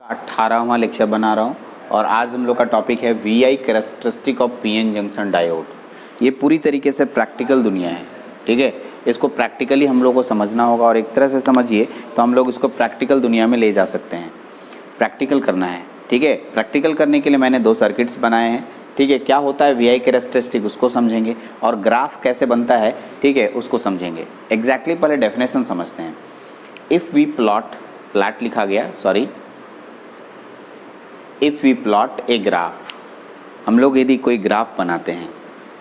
18वां lecture बना रहा हूँ और आज हम लोग का टॉपिक है VI characteristic of PN junction diode. ये पूरी तरीके से प्रैक्टिकल दुनिया है, ठीक है। इसको प्रैक्टिकली हम लोग को समझना होगा और एक तरह से समझिए तो हम लोग इसको प्रैक्टिकल दुनिया में ले जा सकते हैं। प्रैक्टिकल करना है, ठीक है। प्रैक्टिकल करने के लिए मैंने 2 सर्किट्स बनाए हैं, ठीक है। क्या होता है वीआई कैरेक्टरिस्टिक उसको समझेंगे और ग्राफ कैसे बनता है, ठीक है, उसको समझेंगे। एग्जैक्टली पहले डेफिनेशन समझते हैं। इफ़ वी प्लॉट लिखा गया, sorry, if we plot a graph, हम लोग यदि कोई ग्राफ बनाते हैं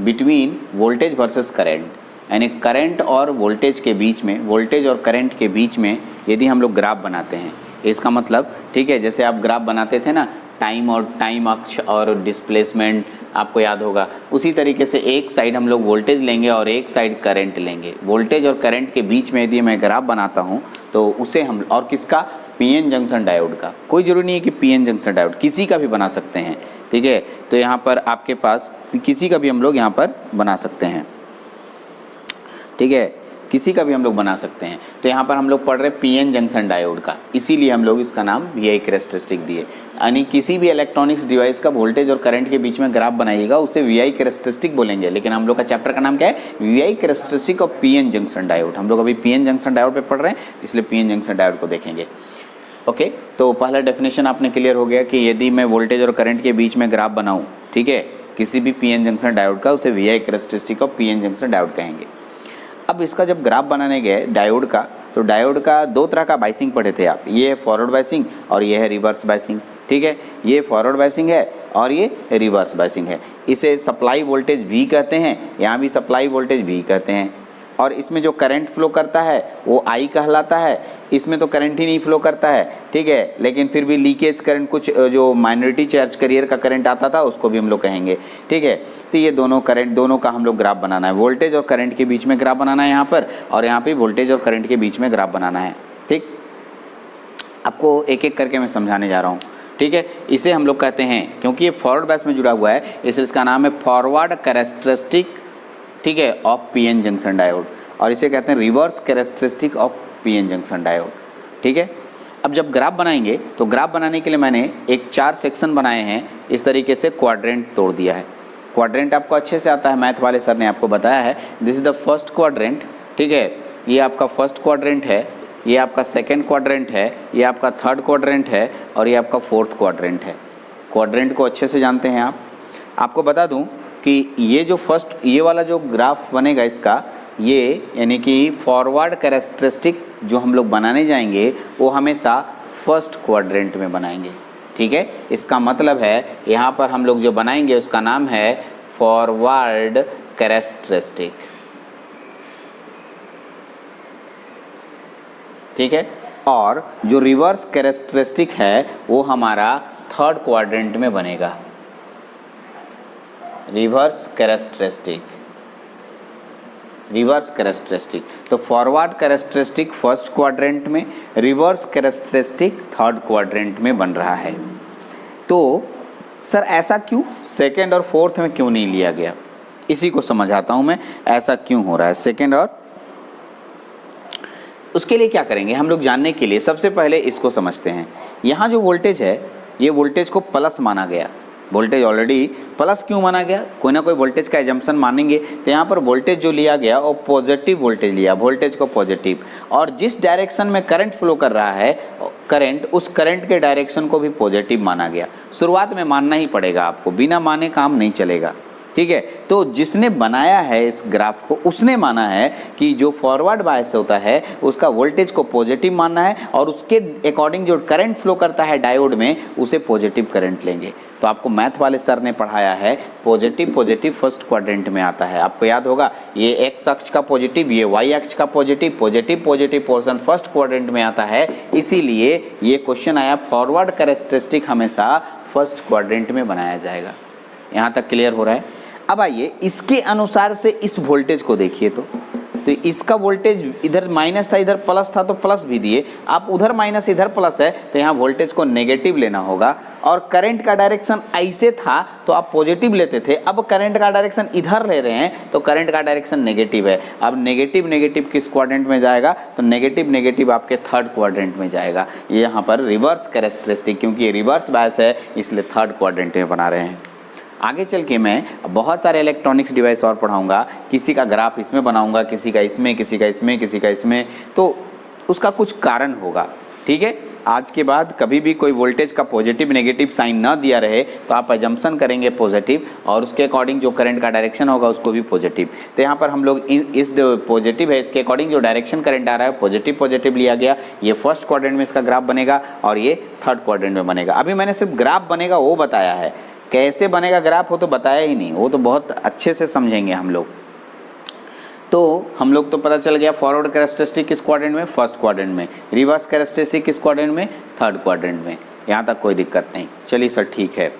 बिटवीन वोल्टेज वर्सेस करंट, यानी करंट और वोल्टेज के बीच में, वोल्टेज और करंट के बीच में यदि हम लोग ग्राफ बनाते हैं, इसका मतलब, ठीक है, जैसे आप ग्राफ बनाते थे ना, टाइम अक्ष और डिस्प्लेसमेंट, आपको याद होगा, उसी तरीके से एक साइड हम लोग वोल्टेज लेंगे और एक साइड करंट लेंगे। वोल्टेज और करंट के बीच में यदि मैं ग्राफ बनाता हूँ तो उसे हम, और किसका, पीएन जंक्शन डायोड का। कोई ज़रूरी नहीं है कि पीएन जंक्शन डायोड, किसी का भी बना सकते हैं, ठीक है। तो यहाँ पर आपके पास किसी का भी हम लोग यहाँ पर बना सकते हैं, ठीक है, किसी का भी हम लोग बना सकते हैं। तो यहाँ पर हम लोग पढ़ रहे पीएन जंक्शन डायोड का, इसीलिए हम लोग इसका नाम वीआई कैरेक्टरिस्टिक दिए। यानी किसी भी इलेक्ट्रॉनिक्स डिवाइस का वोल्टेज और करंट के बीच में ग्राफ बनाइएगा उसे वीआई कैरेक्टरिस्टिक बोलेंगे। लेकिन हम लोग का चैप्टर का नाम क्या है, VI characteristic of PN junction diode. हम लोग अभी पीएन जंक्शन डायोड पे पढ़ रहे हैं, इसलिए पीएन जंक्शन डायोड को देखेंगे। ओके, तो पहला डेफिनेशन आपने क्लियर हो गया कि यदि मैं वोल्टेज और करंट के बीच में ग्राफ बनाऊं, ठीक है, किसी भी पीएन जंक्शन डायोड का, उसे VI characteristic of PN junction diode कहेंगे। अब इसका जब ग्राफ बनाने गए डायोड का, तो डायोड का 2 तरह का बाइसिंग पढ़े थे आप। ये है फॉरवर्ड बाइसिंग और ये है रिवर्स बाइसिंग, ठीक है। ये फॉरवर्ड बाइसिंग है और ये रिवर्स बाइसिंग है। इसे सप्लाई वोल्टेज वी कहते हैं, यहाँ भी सप्लाई वोल्टेज वी कहते हैं। और इसमें जो करंट फ्लो करता है वो आई कहलाता है। इसमें तो करंट ही नहीं फ्लो करता है, ठीक है, लेकिन फिर भी लीकेज करंट, कुछ जो माइनॉरिटी चार्ज कैरियर का करंट आता था उसको भी हम लोग कहेंगे, ठीक है। तो ये दोनों करंट, दोनों का हम लोग ग्राफ बनाना है। वोल्टेज और करंट के बीच में ग्राफ बनाना है यहाँ पर, और यहाँ पे वोल्टेज और करंट के बीच में ग्राफ बनाना है, ठीक। आपको एक एक करके मैं समझाने जा रहा हूँ, ठीक है। इसे हम लोग कहते हैं, क्योंकि ये फॉरवर्ड बैच में जुड़ा हुआ है, इसलिए इसका नाम है फॉरवर्ड कैरेक्टरिस्टिक, ठीक है, ऑफ पीएन जंक्शन डायोड। और इसे कहते हैं reverse characteristic of PN junction diode, ठीक है। अब जब ग्राफ बनाएंगे तो ग्राफ बनाने के लिए मैंने एक 4 सेक्शन बनाए हैं। इस तरीके से क्वाड्रेंट तोड़ दिया है। क्वाड्रेंट आपको अच्छे से आता है, मैथ वाले सर ने आपको बताया है। This is the first quadrant, ठीक है, ये आपका फर्स्ट क्वाड्रेंट है, ये आपका सेकेंड क्वाड्रेंट है, ये आपका थर्ड क्वाड्रेंट है और ये आपका फोर्थ क्वाड्रेंट है। क्वाड्रेंट को अच्छे से जानते हैं आप। आपको बता दूं कि ये जो फर्स्ट, ये वाला जो ग्राफ बनेगा इसका, ये यानी कि फॉरवर्ड कैरेक्टरिस्टिक जो हम लोग बनाने जाएंगे वो हमेशा फर्स्ट क्वाड्रेंट में बनाएंगे, ठीक है। इसका मतलब है यहाँ पर हम लोग जो बनाएंगे उसका नाम है फॉरवर्ड कैरेक्टरिस्टिक, ठीक है। और जो रिवर्स कैरेक्टरिस्टिक है वो हमारा थर्ड क्वाड्रेंट में बनेगा। रिवर्स कैरेक्टरिस्टिक, तो फॉरवर्ड कैरेक्टरिस्टिक फर्स्ट क्वाड्रेंट में, रिवर्स कैरेक्टरिस्टिक थर्ड क्वाड्रेंट में बन रहा है। तो सर ऐसा क्यों, सेकेंड और फोर्थ में क्यों नहीं लिया गया, इसी को समझाता हूं मैं, ऐसा क्यों हो रहा है सेकेंड और। उसके लिए क्या करेंगे हम लोग जानने के लिए, सबसे पहले इसको समझते हैं। यहाँ जो वोल्टेज है, ये वोल्टेज को प्लस माना गया। वोल्टेज ऑलरेडी प्लस क्यों माना गया, कोई ना कोई वोल्टेज का एजम्पशन मानेंगे। तो यहाँ पर वोल्टेज जो लिया गया वो पॉजिटिव वोल्टेज लिया, वोल्टेज को पॉजिटिव, और जिस डायरेक्शन में करंट फ्लो कर रहा है करंट, उस करंट के डायरेक्शन को भी पॉजिटिव माना गया। शुरुआत में मानना ही पड़ेगा आपको, बिना माने काम नहीं चलेगा, ठीक है। तो जिसने बनाया है इस ग्राफ को, उसने माना है कि जो फॉरवर्ड बायस होता है उसका वोल्टेज को पॉजिटिव मानना है और उसके अकॉर्डिंग जो करंट फ्लो करता है डायोड में उसे पॉजिटिव करंट लेंगे। तो आपको मैथ वाले सर ने पढ़ाया है पॉजिटिव फर्स्ट क्वाड्रेंट में आता है। आपको याद होगा ये एक्स अक्ष का पॉजिटिव, ये वाई अक्ष का पॉजिटिव पोर्शन फर्स्ट क्वाड्रेंट में आता है। इसीलिए ये क्वेश्चन आया, फॉरवर्ड कैरेक्टरिस्टिक हमेशा फर्स्ट क्वाड्रेंट में बनाया जाएगा। यहाँ तक क्लियर हो रहा है। अब आइए इसके अनुसार से इस वोल्टेज को देखिए। तो तो इसका वोल्टेज इधर माइनस था, इधर प्लस था तो प्लस भी दिए, आप उधर माइनस इधर प्लस है तो यहाँ वोल्टेज को नेगेटिव लेना होगा। और करंट का डायरेक्शन ऐसे था तो आप पॉजिटिव लेते थे, अब करंट का डायरेक्शन इधर ले रहे हैं तो करंट का डायरेक्शन नेगेटिव है। अब नेगेटिव नेगेटिव किस क्वाड्रेंट में जाएगा, तो नेगेटिव नेगेटिव आपके थर्ड क्वाड्रेंट में जाएगा। ये यहाँ पर रिवर्स कैरेक्टरिस्टिक, क्योंकि ये रिवर्स बायस है इसलिए थर्ड क्वाड्रेंट में बना रहे हैं। आगे चल के मैं बहुत सारे इलेक्ट्रॉनिक्स डिवाइस और पढ़ाऊंगा, किसी का ग्राफ इसमें बनाऊंगा, किसी का इसमें, किसी का इसमें, किसी का इसमें, तो उसका कुछ कारण होगा। ठीक है, आज के बाद कभी भी कोई वोल्टेज का पॉजिटिव नेगेटिव साइन ना दिया रहे तो आप अजम्पशन करेंगे पॉजिटिव और उसके अकॉर्डिंग जो करंट का डायरेक्शन होगा उसको भी पॉजिटिव। तो यहाँ पर हम लोग इस पॉजिटिव है इसके अकॉर्डिंग जो डायरेक्शन करंट आ रहा है पॉजिटिव पॉजिटिव लिया गया। ये फर्स्ट क्वाड्रेंट में इसका ग्राफ बनेगा और ये थर्ड क्वाड्रेंट में बनेगा। अभी मैंने सिर्फ ग्राफ बनेगा वो बताया है, कैसे बनेगा ग्राफ वो तो बताया ही नहीं, वो तो बहुत अच्छे से समझेंगे हम लोग। तो हम लोग तो पता चल गया फॉरवर्ड कैरेक्टरिस्टिक किस क्वाड्रेंट में, फर्स्ट क्वाड्रेंट में, रिवर्स कैरेक्टरिस्टिक किस क्वाड्रेंट में, थर्ड क्वाड्रेंट में। यहाँ तक कोई दिक्कत नहीं। चलिए सर ठीक है,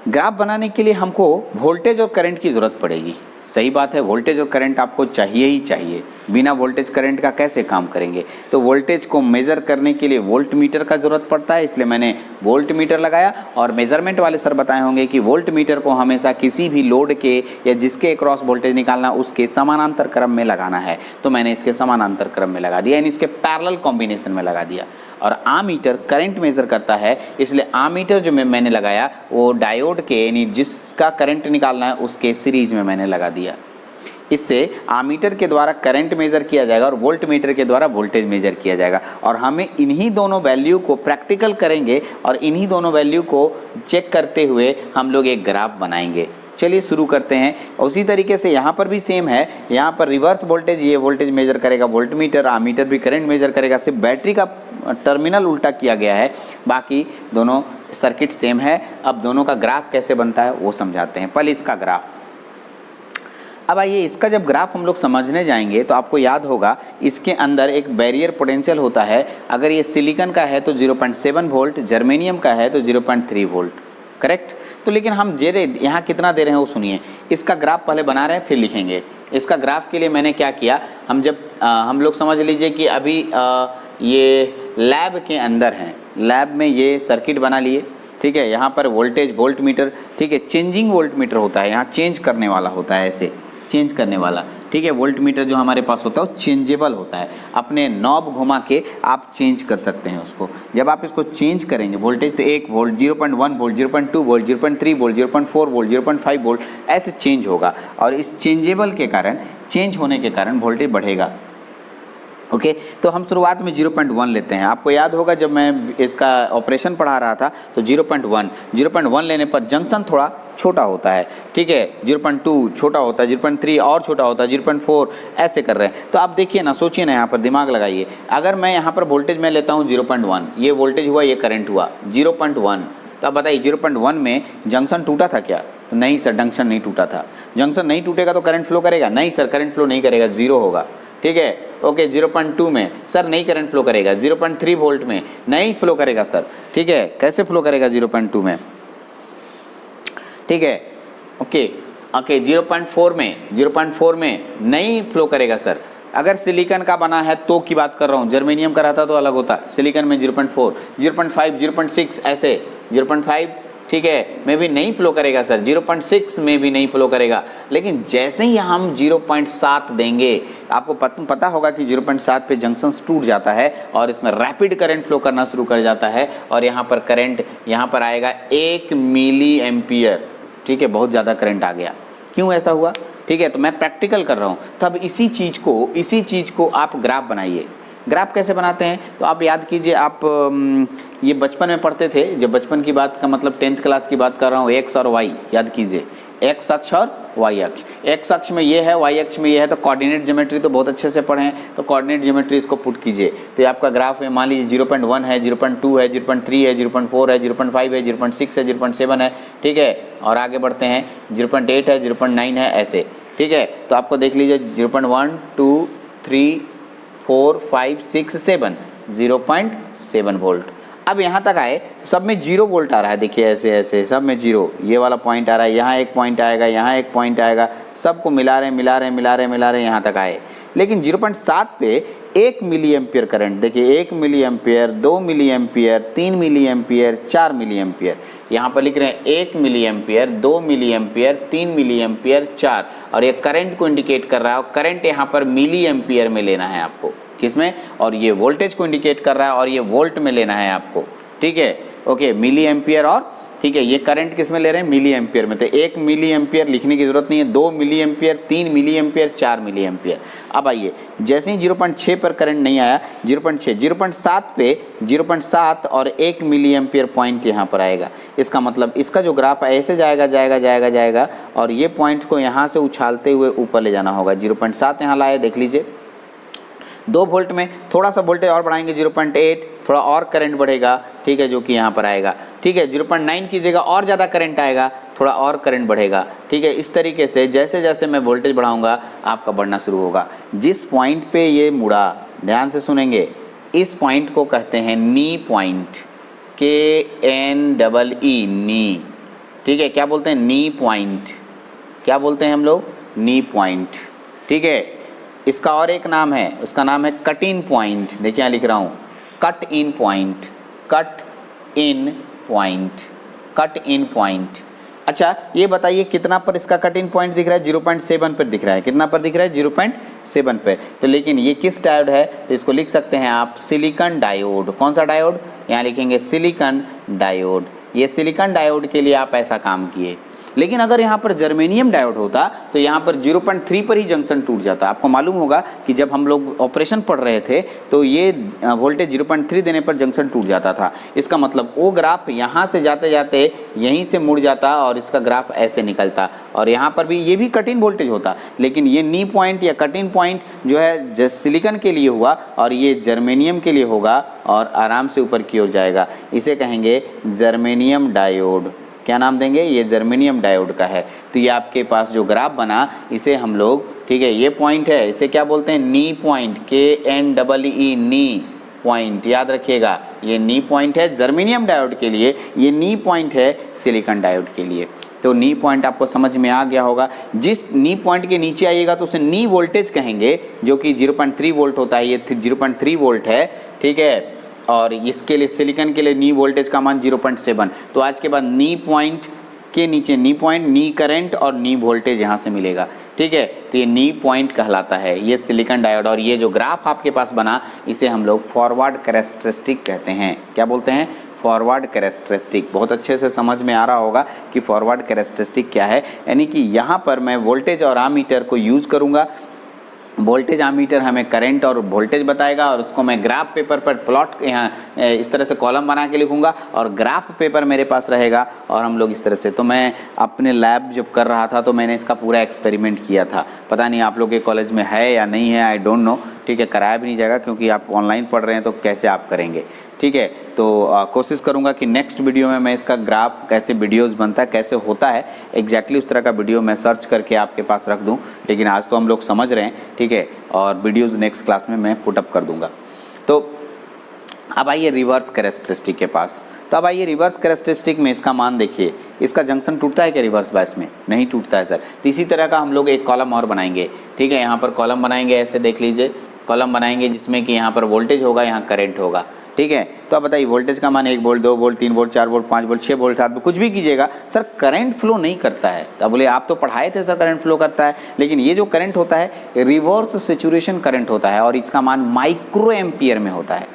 ग्राफ बनाने के लिए हमको वोल्टेज और करंट की ज़रूरत पड़ेगी। सही बात है, वोल्टेज और करंट आपको चाहिए ही चाहिए, बिना वोल्टेज करंट का कैसे काम करेंगे। तो वोल्टेज को मेज़र करने के लिए वोल्ट मीटर का ज़रूरत पड़ता है, इसलिए मैंने वोल्ट मीटर लगाया। और मेज़रमेंट वाले सर बताए होंगे कि वोल्ट मीटर को हमेशा किसी भी लोड के या जिसके क्रॉस वोल्टेज निकालना उसके समानांतर क्रम में लगाना है, तो मैंने इसके समानांतर क्रम में लगा दिया, यानी इसके पैरेलल कॉम्बिनेशन में लगा दिया। और आमीटर करंट मेज़र करता है, इसलिए आमीटर जो मैंने लगाया वो डायोड के यानी जिसका करंट निकालना है उसके सीरीज में मैंने लगा दिया। इससे आमीटर के द्वारा करंट मेज़र किया जाएगा और वोल्ट मीटर के द्वारा वोल्टेज मेज़र किया जाएगा। और हमें इन्हीं दोनों वैल्यू को प्रैक्टिकल करेंगे और इन्हीं दोनों वैल्यू को चेक करते हुए हम लोग एक ग्राफ बनाएंगे। चलिए शुरू करते हैं। उसी तरीके से यहाँ पर भी सेम है, यहाँ पर रिवर्स वोल्टेज ये वोल्टेज मेज़र करेगा वोल्ट मीटर, आमीटर भी करंट मेज़र करेगा, सिर्फ बैटरी का टर्मिनल उल्टा किया गया है, बाकी दोनों सर्किट सेम है। अब दोनों का ग्राफ कैसे बनता है वो समझाते हैं। पहले इसका ग्राफ। अब आइए इसका जब ग्राफ हम लोग समझने जाएंगे तो आपको याद होगा इसके अंदर एक बैरियर पोटेंशियल होता है। अगर ये सिलिकॉन का है तो 0.7 वोल्ट, जर्मेनियम का है तो 0.3 वोल्ट, करेक्ट। तो लेकिन हम यहाँ कितना दे रहे हैं वो सुनिए। इसका ग्राफ पहले बना रहे हैं फिर लिखेंगे। इसका ग्राफ के लिए मैंने क्या किया, हम लोग समझ लीजिए कि अभी ये लैब के अंदर हैं, लैब में ये सर्किट बना लिए, ठीक है। यहाँ पर वोल्टेज वोल्ट मीटर, ठीक है, चेंजिंग वोल्ट मीटर होता है, यहाँ चेंज करने वाला होता है, ऐसे चेंज करने वाला, ठीक है। वोल्ट मीटर जो हमारे पास होता है वो चेंजेबल होता है, अपने नॉब घुमा के आप चेंज कर सकते हैं उसको। जब आप इसको चेंज करेंगे वोल्टेज तो 1 volt, 0.1 volt, 0.2 volt, 0.3 volt, 0.4 volt, 0.5 volt ऐसे चेंज होगा। और इस चेंजेबल के कारण, चेंज होने के कारण वोल्टेज बढ़ेगा। ओके तो हम शुरुआत में 0.1 लेते हैं। आपको याद होगा जब मैं इसका ऑपरेशन पढ़ा रहा था तो 0.1 लेने पर जंक्शन थोड़ा छोटा होता है, ठीक है। 0.2 छोटा होता है, 0.3 और छोटा होता है, 0.4 ऐसे कर रहे हैं। तो आप देखिए ना, सोचिए ना, यहाँ पर दिमाग लगाइए। अगर मैं यहाँ पर वोल्टेज में लेता हूँ 0.1, ये वोल्टेज हुआ, ये करंट हुआ 0.1, तो आप बताइए 0.1 में जंक्शन टूटा था क्या? तो नहीं सर, जंक्शन नहीं टूटा था। जंक्शन नहीं टूटेगा तो करंट फ्लो करेगा? नहीं सर, करंट फ्लो नहीं करेगा, जीरो होगा, ठीक है। ओके 0.2 में सर नहीं करंट फ्लो करेगा, 0.3 वोल्ट में नहीं फ्लो करेगा सर, ठीक है। कैसे फ्लो करेगा 0.2 में, ठीक है। ओके 0.4 में नहीं फ्लो करेगा सर। अगर सिलिकॉन का बना है तो की बात कर रहा हूँ, जर्मेनियम का रहता तो अलग होता। सिलिकॉन में 0.4, 0.5, 0.6 ऐसे, 0.5 ठीक है में भी नहीं फ्लो करेगा सर, 0.6 में भी नहीं फ्लो करेगा। लेकिन जैसे ही हम 0.7 देंगे, आपको पता होगा कि 0.7 पे जंक्शन टूट जाता है और इसमें रैपिड करंट फ्लो करना शुरू कर जाता है और यहाँ पर करंट यहाँ पर आएगा 1 मिली एम्पियर, ठीक है। बहुत ज़्यादा करंट आ गया। क्यों ऐसा हुआ, ठीक है। तो मैं प्रैक्टिकल कर रहा हूँ। तो अब इसी चीज़ को आप ग्राफ बनाइए। ग्राफ कैसे बनाते हैं तो आप याद कीजिए, आप ये बचपन में पढ़ते थे। जब बचपन की बात का मतलब 10th क्लास की बात कर रहा हूँ, एक्स और वाई याद कीजिए, एक्स अक्ष और वाई अक्ष। एक्स अक्ष में ये है, वाई अक्ष में ये है, तो कोऑर्डिनेट ज्योमेट्री तो बहुत अच्छे से पढ़े हैं। तो कोऑर्डिनेट ज्योमेट्री इसको पुट कीजिए। तो ये आपका ग्राफ में मान लीजिए 0.1 है, 0.2 है, 0.3 है, 0.4 है, 0.5 है, 0.6 है, 0.7 है, ठीक है। और आगे बढ़ते हैं 0.8 है, 0.9 है, ऐसे, ठीक है। तो आपको देख लीजिए 0.1 2 3 4 5 6 7 0.7 वोल्ट। अब यहाँ तक आए, सब में 0 वोल्ट आ रहा है, देखिए ऐसे ऐसे सब में 0, ये वाला पॉइंट आ रहा है, यहाँ एक पॉइंट आएगा, यहाँ एक पॉइंट आएगा, सबको मिला रहे यहाँ तक आए। लेकिन 0.7 पे 1 मिली एम्पियर करंट, देखिए 1 milliampere, 2 milliampere, 3 milliampere, 4 milliampere, यहाँ पर लिख रहे हैं 1 milliampere, 2 milliampere, 3 milliampere, 4, और ये करंट को इंडिकेट कर रहा है, और करंट यहाँ पर मिली एम्पियर में लेना है आपको, किसमें, और ये वोल्टेज को इंडिकेट कर रहा है और ये वोल्ट में लेना है आपको, ठीक है, ओके, मिली एम्पियर, और ठीक है ये करंट किस में ले रहे हैं, मिली एम्पियर में, तो 1 मिली एम्पियर लिखने की जरूरत नहीं है, 2 milliampere, 3 milliampere, 4 milliampere. अब आइए, जैसे ही 0.6 पर करंट नहीं आया, 0.7 पे 0.7 और 1 मिली एम्पियर पॉइंट यहाँ पर आएगा, इसका मतलब इसका जो ग्राफ है ऐसे जाएगा, और ये पॉइंट को यहाँ से उछालते हुए ऊपर ले जाना होगा। 0.7 यहाँ लाए, देख लीजिए, 2 वोल्ट में थोड़ा सा वोल्टेज और बढ़ाएंगे, 0.8, थोड़ा और करंट बढ़ेगा, ठीक है, जो कि यहाँ पर आएगा, ठीक है, 0.9 कीजिएगा और ज़्यादा करंट आएगा, थोड़ा और करंट बढ़ेगा, ठीक है। इस तरीके से जैसे जैसे मैं वोल्टेज बढ़ाऊंगा आपका बढ़ना शुरू होगा। जिस पॉइंट पे ये मुड़ा, ध्यान से सुनेंगे, इस पॉइंट को कहते हैं नी पॉइंट, KNEE, नी, ठीक है, क्या बोलते हैं, नी पॉइंट, क्या बोलते हैं हम लोग, नी पॉइंट, ठीक है। इसका और एक नाम है, उसका नाम है कट इन पॉइंट, देखिए यहाँ लिख रहा हूँ, cut in point, cut in point, cut in point. अच्छा ये बताइए कितना पर इसका कट इन पॉइंट दिख रहा है, 0.7 पर दिख रहा है, कितना पर दिख रहा है, 0.7 पे। तो लेकिन ये किस डायोड है, तो इसको लिख सकते हैं आप सिलिकॉन डायोड। कौन सा डायोड, यहाँ लिखेंगे सिलिकॉन डायोड। ये सिलिकॉन डायोड के लिए आप ऐसा काम किए। लेकिन अगर यहाँ पर जर्मेनियम डायोड होता तो यहाँ पर 0.3 पर ही जंक्शन टूट जाता। आपको मालूम होगा कि जब हम लोग ऑपरेशन पढ़ रहे थे तो ये वोल्टेज 0.3 देने पर जंक्शन टूट जाता था। इसका मतलब वो ग्राफ यहाँ से जाते जाते यहीं से मुड़ जाता और इसका ग्राफ ऐसे निकलता, और यहाँ पर भी ये भी कटिंग वोल्टेज होता। लेकिन ये नी पॉइंट या कटिंग पॉइंट जो है सिलिकॉन के लिए हुआ और ये जर्मेनियम के लिए होगा और आराम से ऊपर की ओर जाएगा। इसे कहेंगे जर्मेनियम डायोड। क्या नाम देंगे, ये जर्मेनियम डायोड का है। तो ये आपके पास जो ग्राफ बना इसे हम लोग, ठीक है, ये पॉइंट है, इसे क्या बोलते हैं, नी पॉइंट, KNEE, नी पॉइंट, याद रखिएगा ये नी पॉइंट है जर्मेनियम डायोड के लिए, ये नी पॉइंट है सिलिकॉन डायोड के लिए। तो नी पॉइंट आपको समझ में आ गया होगा। जिस नी पॉइंट के नीचे आइएगा तो उसे नी वोल्टेज कहेंगे, जो कि 0.3 वोल्ट होता है, ये 0.3 वोल्ट है, ठीक है। और इसके लिए सिलिकॉन के लिए नी वोल्टेज का मान 0.7। तो आज के बाद नी पॉइंट के नीचे नी पॉइंट, नी करंट और नी वोल्टेज यहाँ से मिलेगा, ठीक है। तो ये नी पॉइंट कहलाता है ये सिलिकॉन डायोड। और ये जो ग्राफ आपके पास बना इसे हम लोग फॉरवर्ड कैरेक्टरिस्टिक कहते हैं। क्या बोलते हैं, फॉरवर्ड कैरेक्टरिस्टिक। बहुत अच्छे से समझ में आ रहा होगा कि फॉरवर्ड कैरेक्टरिस्टिक क्या है। यानी कि यहाँ पर मैं वोल्टेज और आमीटर को यूज़ करूँगा। वोल्टेज आमीटर हमें करंट और वोल्टेज बताएगा और उसको मैं ग्राफ पेपर पर प्लॉट यहाँ इस तरह से कॉलम बना के लिखूंगा और ग्राफ पेपर मेरे पास रहेगा और हम लोग इस तरह से। तो मैं अपने लैब जब कर रहा था तो मैंने इसका पूरा एक्सपेरिमेंट किया था। पता नहीं आप लोग के कॉलेज में है या नहीं है, आई डोंट नो, ठीक है। कराया भी नहीं जाएगा क्योंकि आप ऑनलाइन पढ़ रहे हैं, तो कैसे आप करेंगे, ठीक है। तो कोशिश करूंगा कि नेक्स्ट वीडियो में मैं इसका ग्राफ कैसे वीडियोस बनता है, कैसे होता है एग्जैक्टली उस तरह का वीडियो मैं सर्च करके आपके पास रख दूं। लेकिन आज तो हम लोग समझ रहे हैं, ठीक है, और वीडियोस नेक्स्ट क्लास में मैं पुटअप कर दूंगा। तो अब आइए रिवर्स कैरेक्टरिस्टिक के पास। तो अब आइए रिवर्स कैरेक्टरिस्टिक में इसका मान देखिए, इसका जंक्शन टूटता है क्या रिवर्स बायस में, नहीं टूटता है सर। तो इसी तरह का हम लोग एक कॉलम और बनाएंगे, ठीक है। यहाँ पर कॉलम बनाएंगे, ऐसे देख लीजिए, कॉलम बनाएंगे जिसमें कि यहाँ पर वोल्टेज होगा, यहाँ करंट होगा, ठीक है। तो अब बताइए वोल्टेज का मान 1 volt, 2 volt, 3 volt, 4 volt, 5 volt, 6 volt, 7 volt, कुछ भी कीजिएगा सर, करंट फ्लो नहीं करता है। तो बोले आप तो पढ़ाए थे सर करंट फ्लो करता है, लेकिन ये जो करंट होता है रिवर्स सैचुरेशन करंट होता है और इसका मान माइक्रो एम्पियर में होता है,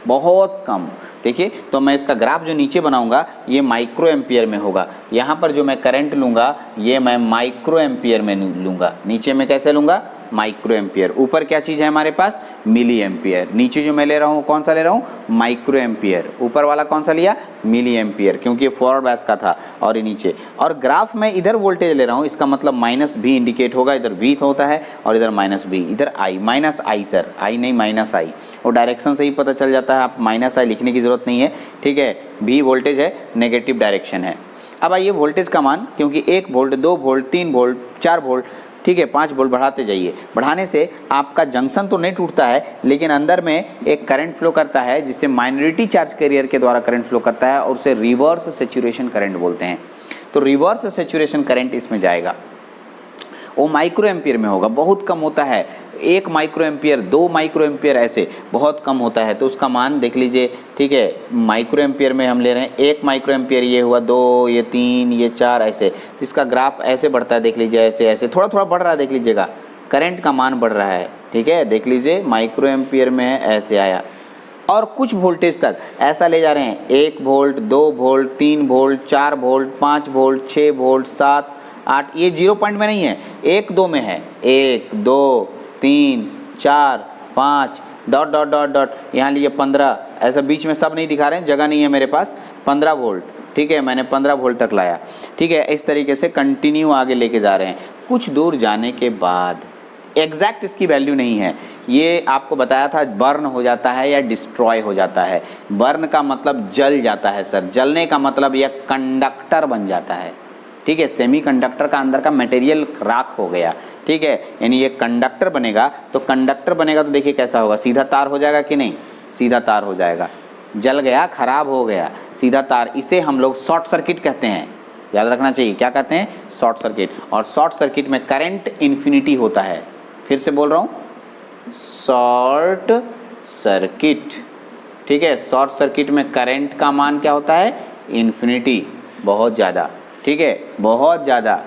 बहुत कम। देखिए तो मैं इसका ग्राफ जो नीचे बनाऊंगा ये माइक्रो एम्पियर में होगा। यहाँ पर जो मैं करंट लूँगा ये मैं माइक्रो एम्पियर में लूँगा, नीचे में कैसे लूँगा, माइक्रो एम्पियर। ऊपर क्या चीज़ है हमारे पास, मिली एम्पियर। नीचे जो मैं ले रहा हूँ कौन सा ले रहा हूँ, माइक्रो एम्पियर। ऊपर वाला कौन सा लिया, मिली एम्पियर, क्योंकि ये फॉरवर्ड बायस का था। और ये नीचे, और ग्राफ में इधर वोल्टेज ले रहा हूँ, इसका मतलब माइनस भी इंडिकेट होगा, इधर V होता है और इधर माइनस भी, इधर I, minus I sir, I नहीं माइनस I, और डायरेक्शन से ही पता चल जाता है, आप माइनस I लिखने की जरूरत नहीं है, ठीक है। V वोल्टेज है, नेगेटिव डायरेक्शन है। अब आइए वोल्टेज का मान, क्योंकि 1 वोल्ट, 2 वोल्ट, 3 वोल्ट, 4 वोल्ट, ठीक है, 5 वोल्ट बढ़ाते जाइए। बढ़ाने से आपका जंक्शन तो नहीं टूटता है, लेकिन अंदर में एक करंट फ्लो करता है जिससे माइनॉरिटी चार्ज कैरियर के द्वारा करंट फ्लो करता है और उसे रिवर्स सैचुरेशन करंट बोलते हैं। तो रिवर्स सैचुरेशन करंट इसमें जाएगा, वो माइक्रो एम्पियर में होगा, बहुत कम होता है, 1 माइक्रो एम्पियर, 2 माइक्रो एम्पियर, ऐसे बहुत कम होता है। तो उसका मान देख लीजिए, ठीक है, माइक्रो एम्पियर में हम ले रहे हैं, 1 माइक्रो एम्पियर ये हुआ, 2, ये 3, ये 4, ऐसे। तो इसका ग्राफ ऐसे बढ़ता है, देख लीजिए, ऐसे ऐसे थोड़ा थोड़ा बढ़ रहा है, देख लीजिएगा, करंट का मान बढ़ रहा है, ठीक है, देख लीजिए माइक्रो एम्पियर में है, ऐसे आया। और कुछ वोल्टेज तक ऐसा ले जा रहे हैं, 1 volt, 2 volt, 3 volt, 4 volt, 5 volt, 6 volt, 7, 8, ये 0 पॉइंट में नहीं है, 1, 2 में है, 1, 2, 3, 4, 5, डॉट डॉट डॉट डॉट, यहाँ लिए 15, ऐसा बीच में सब नहीं दिखा रहे हैं, जगह नहीं है मेरे पास, 15 वोल्ट, ठीक है, मैंने 15 वोल्ट तक लाया, ठीक है। इस तरीके से कंटिन्यू आगे लेके जा रहे हैं। कुछ दूर जाने के बाद एग्जैक्ट इसकी वैल्यू नहीं है, ये आपको बताया था बर्न हो जाता है या डिस्ट्रॉय हो जाता है। बर्न का मतलब जल जाता है सर, जलने का मतलब यह कंडक्टर बन जाता है, ठीक है, सेमीकंडक्टर का अंदर का मटेरियल राख हो गया, ठीक है, यानी ये कंडक्टर बनेगा। तो कंडक्टर बनेगा तो देखिए कैसा होगा, सीधा तार हो जाएगा कि नहीं, सीधा तार हो जाएगा, जल गया, खराब हो गया, सीधा तार। इसे हम लोग शॉर्ट सर्किट कहते हैं, याद रखना चाहिए, क्या कहते हैं, शॉर्ट सर्किट। और शॉर्ट सर्किट में करंट इन्फिनिटी होता है, फिर से बोल रहा हूँ, शॉर्ट सर्किट, ठीक है, शॉर्ट सर्किट में करंट का मान क्या होता है, इन्फिनिटी, बहुत ज़्यादा, ठीक है, बहुत ज़्यादा,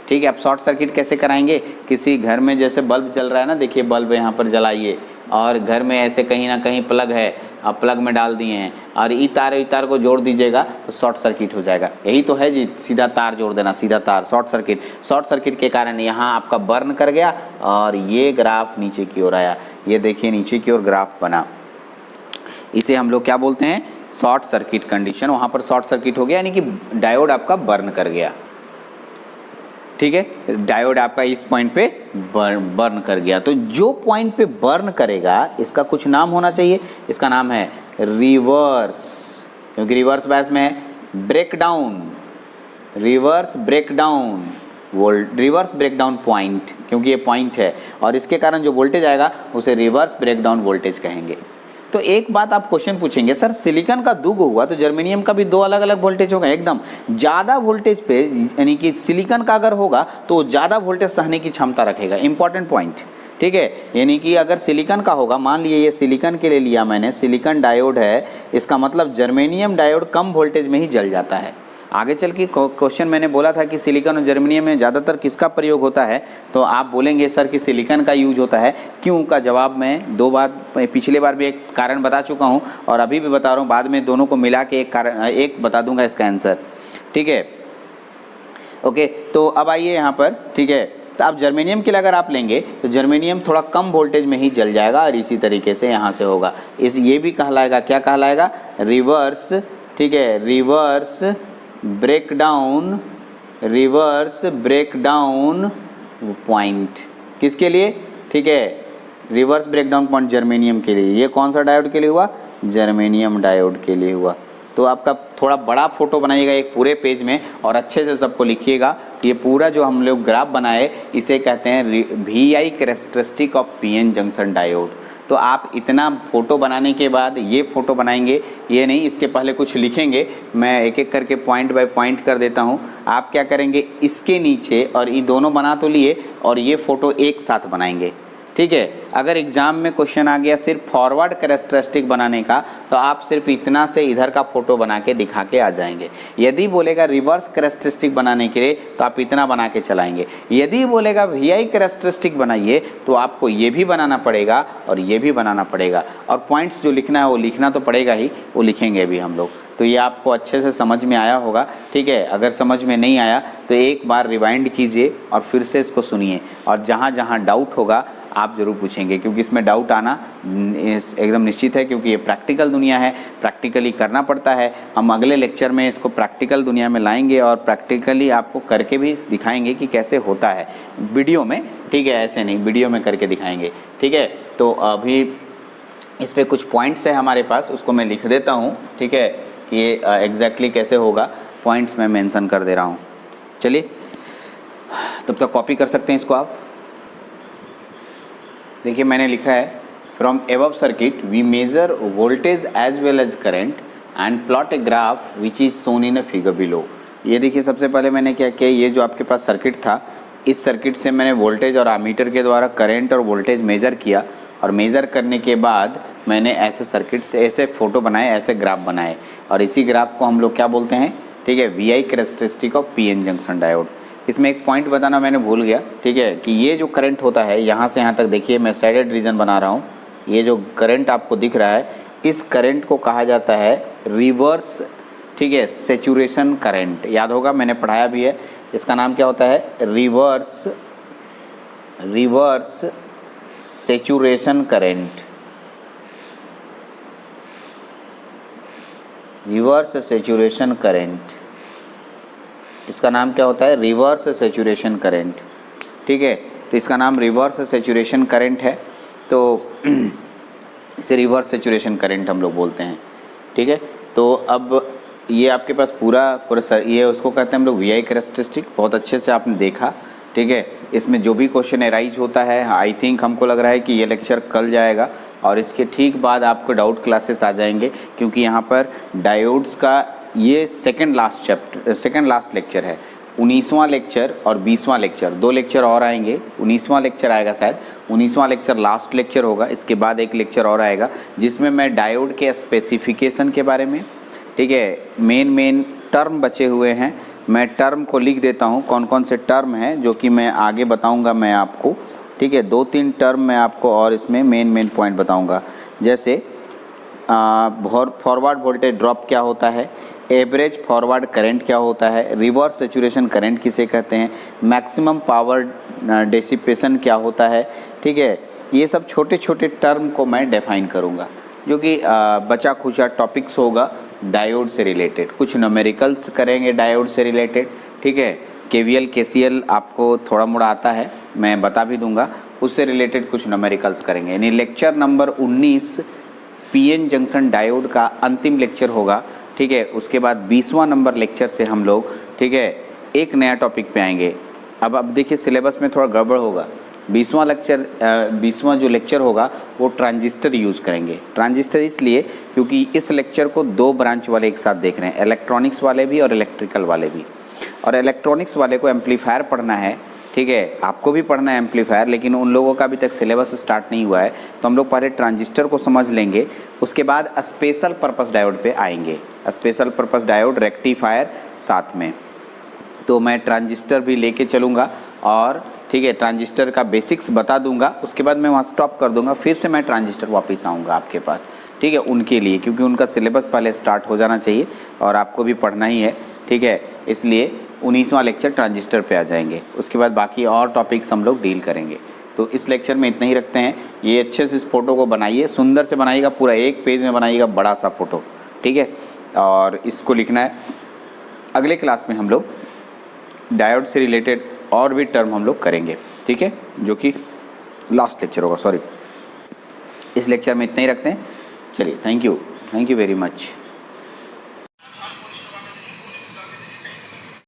ठीक है। अब शॉर्ट सर्किट कैसे कराएंगे, किसी घर में जैसे बल्ब जल रहा है ना, देखिए बल्ब यहाँ पर जलाइए, और घर में ऐसे कहीं ना कहीं प्लग है, अब प्लग में डाल दिए हैं, और ई तार को जोड़ दीजिएगा तो शॉर्ट सर्किट हो जाएगा। यही तो है जी, सीधा तार जोड़ देना, सीधा तार, शॉर्ट सर्किट। शॉर्ट सर्किट के कारण यहाँ आपका बर्न कर गया और ये ग्राफ नीचे की ओर आया, ये देखिए नीचे की ओर ग्राफ बना, इसे हम लोग क्या बोलते हैं, शॉर्ट सर्किट कंडीशन। वहाँ पर शॉर्ट सर्किट हो गया, यानी कि डायोड आपका बर्न कर गया, ठीक है, डायोड आपका इस पॉइंट पे बर्न कर गया। तो जो पॉइंट पे बर्न करेगा इसका कुछ नाम होना चाहिए, इसका नाम है रिवर्स, क्योंकि रिवर्स बायस में है breakdown, reverse breakdown reverse breakdown point, क्योंकि ये पॉइंट है और इसके कारण जो वोल्टेज आएगा उसे रिवर्स ब्रेकडाउन वोल्टेज कहेंगे। तो एक बात आप क्वेश्चन पूछेंगे, सर सिलिकॉन का 2 हुआ तो जर्मेनियम का भी 2 अलग अलग वोल्टेज होगा, एकदम ज़्यादा वोल्टेज पे, यानी कि सिलिकॉन का अगर होगा तो ज़्यादा वोल्टेज सहने की क्षमता रखेगा, इंपॉर्टेंट पॉइंट, ठीक है। यानी कि अगर सिलिकॉन का होगा, मान लीजिए ये सिलिकॉन के लिए लिया मैंने, सिलिकॉन डायोड है, इसका मतलब जर्मेनियम डायोड कम वोल्टेज में ही जल जाता है। आगे चल के क्वेश्चन मैंने बोला था कि सिलिकॉन और जर्मेनियम में ज़्यादातर किसका प्रयोग होता है, तो आप बोलेंगे सर कि सिलिकॉन का यूज होता है। क्यों का जवाब मैं 2 बार, पिछले बार भी एक कारण बता चुका हूँ और अभी भी बता रहा हूँ, बाद में दोनों को मिला के एक कारण, एक बता दूंगा इसका आंसर, ठीक है, ओके। तो अब आइए यहाँ पर, ठीक है, तो आप जर्मेनियम के लिए अगर आप लेंगे तो जर्मेनियम थोड़ा कम वोल्टेज में ही जल जाएगा और इसी तरीके से यहाँ से होगा, इस ये भी कहलाएगा, क्या कहलाएगा, रिवर्स, ठीक है, रिवर्स ब्रेकडाउन पॉइंट, किसके लिए, ठीक है, रिवर्स ब्रेकडाउन पॉइंट जर्मेनियम के लिए। ये कौन सा डायोड के लिए हुआ, जर्मेनियम डायोड के लिए हुआ। तो आपका थोड़ा बड़ा फोटो बनाइएगा एक पूरे पेज में और अच्छे से सबको लिखिएगा कि ये पूरा जो हम लोग ग्राफ बनाए इसे कहते हैं VI characteristic of PN junction diode. तो आप इतना फ़ोटो बनाने के बाद ये फ़ोटो बनाएंगे, ये नहीं, इसके पहले कुछ लिखेंगे, मैं एक एक करके पॉइंट बाय पॉइंट कर देता हूँ। आप क्या करेंगे, इसके नीचे, और ये दोनों बना तो लिए और ये फ़ोटो एक साथ बनाएंगे, ठीक है। अगर एग्ज़ाम में क्वेश्चन आ गया सिर्फ फॉरवर्ड कैरेक्टरिस्टिक बनाने का, तो आप सिर्फ इतना से इधर का फ़ोटो बना के दिखा के आ जाएंगे। यदि बोलेगा रिवर्स कैरेक्टरिस्टिक बनाने के लिए तो आप इतना बना के चलाएंगे। यदि बोलेगा VI कैरेक्टरिस्टिक बनाइए तो आपको ये भी बनाना पड़ेगा और ये भी बनाना पड़ेगा, और पॉइंट्स जो लिखना है वो लिखना तो पड़ेगा ही, वो लिखेंगे भी हम लोग। तो ये आपको अच्छे से समझ में आया होगा, ठीक है। अगर समझ में नहीं आया तो एक बार रिवाइंड कीजिए और फिर से इसको सुनिए, और जहाँ जहाँ डाउट होगा आप ज़रूर पूछेंगे, क्योंकि इसमें डाउट आना एकदम निश्चित है, क्योंकि ये प्रैक्टिकल दुनिया है, प्रैक्टिकली करना पड़ता है। हम अगले लेक्चर में इसको प्रैक्टिकल दुनिया में लाएंगे और प्रैक्टिकली आपको करके भी दिखाएंगे कि कैसे होता है वीडियो में, ठीक है, ऐसे नहीं, वीडियो में करके दिखाएंगे, ठीक है। तो अभी इस पर कुछ पॉइंट्स है हमारे पास, उसको मैं लिख देता हूँ, ठीक है, कि ये एग्जैक्टली कैसे होगा, पॉइंट्स मैं मेंशन कर दे रहा हूँ। चलिए तब तक कॉपी कर सकते हैं इसको आप। देखिए मैंने लिखा है from above circuit we measure voltage as well as current and plot a graph which is shown in a figure below. ये देखिए सबसे पहले मैंने क्या किया, ये जो आपके पास सर्किट था, इस सर्किट से मैंने वोल्टेज और आमीटर के द्वारा करंट और वोल्टेज मेज़र किया, और मेज़र करने के बाद मैंने ऐसे सर्किट से ऐसे फ़ोटो बनाए, ऐसे ग्राफ बनाए, और इसी ग्राफ को हम लोग क्या बोलते हैं, ठीक है, VI characteristic of PN junction diode. इसमें एक पॉइंट बताना मैंने भूल गया, ठीक है, कि ये जो करंट होता है यहाँ से यहाँ तक, देखिए मैं शेडेड रीजन बना रहा हूँ, ये जो करंट आपको दिख रहा है, इस करंट को कहा जाता है रिवर्स, ठीक है, सेचुरेशन करंट। याद होगा मैंने पढ़ाया भी है, इसका नाम क्या होता है, reverse saturation current. Reverse saturation current, इसका नाम क्या होता है, रिवर्स सेचुरेशन करंट, ठीक है। तो इसका नाम रिवर्स सेचुरेशन करंट है, तो इसे रिवर्स सेचुरेशन करंट हम लोग बोलते हैं, ठीक है। तो अब ये आपके पास पूरा ये उसको कहते हैं हम लोग VI कैरेक्टरिस्टिक, बहुत अच्छे से आपने देखा, ठीक है। इसमें जो भी क्वेश्चन एराइज होता है, आई थिंक हमको लग रहा है कि ये लेक्चर कल जाएगा, और इसके ठीक बाद आपको डाउट क्लासेस आ जाएंगे, क्योंकि यहाँ पर डायोड्स का ये सेकंड लास्ट लेक्चर है। 19वां लेक्चर और 20वां लेक्चर, 2 लेक्चर और आएंगे। 19वां लेक्चर आएगा शायद, 19वां लेक्चर लास्ट लेक्चर होगा, इसके बाद एक लेक्चर और आएगा जिसमें मैं डायोड के स्पेसिफिकेशन के बारे में, ठीक है, मेन टर्म बचे हुए हैं, मैं टर्म को लिख देता हूँ, कौन कौन से टर्म हैं जो कि मैं आगे बताऊँगा मैं आपको, ठीक है। 2-3 टर्म मैं आपको और इसमें मेन पॉइंट बताऊँगा, जैसे फॉरवर्ड वोल्टेज ड्रॉप क्या होता है, एवरेज फॉरवर्ड करंट क्या होता है, रिवर्स सेचुरेशन करंट किसे कहते हैं, मैक्सिमम पावर डिसिपेशन क्या होता है, ठीक है। ये सब छोटे छोटे टर्म को मैं डिफाइन करूँगा, जो कि बचा खुचा टॉपिक्स होगा डायोड से रिलेटेड। कुछ न्यूमेरिकल्स करेंगे डायोड से रिलेटेड, ठीक है। KVL KCL आपको थोड़ा मोड़ा आता है, मैं बता भी दूंगा, उससे रिलेटेड कुछ न्यूमेरिकल्स करेंगे। यानी lecture number 19 PN junction diode का अंतिम लेक्चर होगा, ठीक है। उसके बाद 20वां नंबर लेक्चर से हम लोग, ठीक है, एक नया टॉपिक पे आएंगे। अब देखिए सिलेबस में थोड़ा गड़बड़ होगा। 20वां जो लेक्चर होगा वो ट्रांजिस्टर यूज़ करेंगे। ट्रांजिस्टर इसलिए क्योंकि इस लेक्चर को 2 ब्रांच वाले एक साथ देख रहे हैं, इलेक्ट्रॉनिक्स वाले भी और इलेक्ट्रिकल वाले भी। और इलेक्ट्रॉनिक्स वाले को एम्पलीफायर पढ़ना है, ठीक है, आपको भी पढ़ना है एम्पलीफायर, लेकिन उन लोगों का अभी तक सिलेबस स्टार्ट नहीं हुआ है, तो हम लोग पहले ट्रांजिस्टर को समझ लेंगे, उसके बाद स्पेशल पर्पस डायोड पे आएंगे। स्पेशल पर्पस डायोड, रेक्टिफायर साथ में, तो मैं ट्रांजिस्टर भी लेके चलूँगा, और ठीक है, ट्रांजिस्टर का बेसिक्स बता दूंगा, उसके बाद मैं वहाँ स्टॉप कर दूंगा, फिर से मैं ट्रांजिस्टर वापस आऊँगा आपके पास, ठीक है, उनके लिए, क्योंकि उनका सिलेबस पहले स्टार्ट हो जाना चाहिए और आपको भी पढ़ना ही है, ठीक है। इसलिए 19वां लेक्चर ट्रांजिस्टर पे आ जाएंगे, उसके बाद बाकी और टॉपिक्स हम लोग डील करेंगे। तो इस लेक्चर में इतना ही रखते हैं। ये अच्छे से इस फोटो को बनाइए, सुंदर से बनाइएगा, पूरा 1 पेज में बनाइएगा, बड़ा सा फोटो, ठीक है। और इसको लिखना है। अगले क्लास में हम लोग डायोड से रिलेटेड और भी टर्म हम लोग करेंगे, ठीक है, जो कि लास्ट लेक्चर होगा। सॉरी, इस लेक्चर में इतना ही रखते हैं। चलिए, थैंक यू वेरी मच।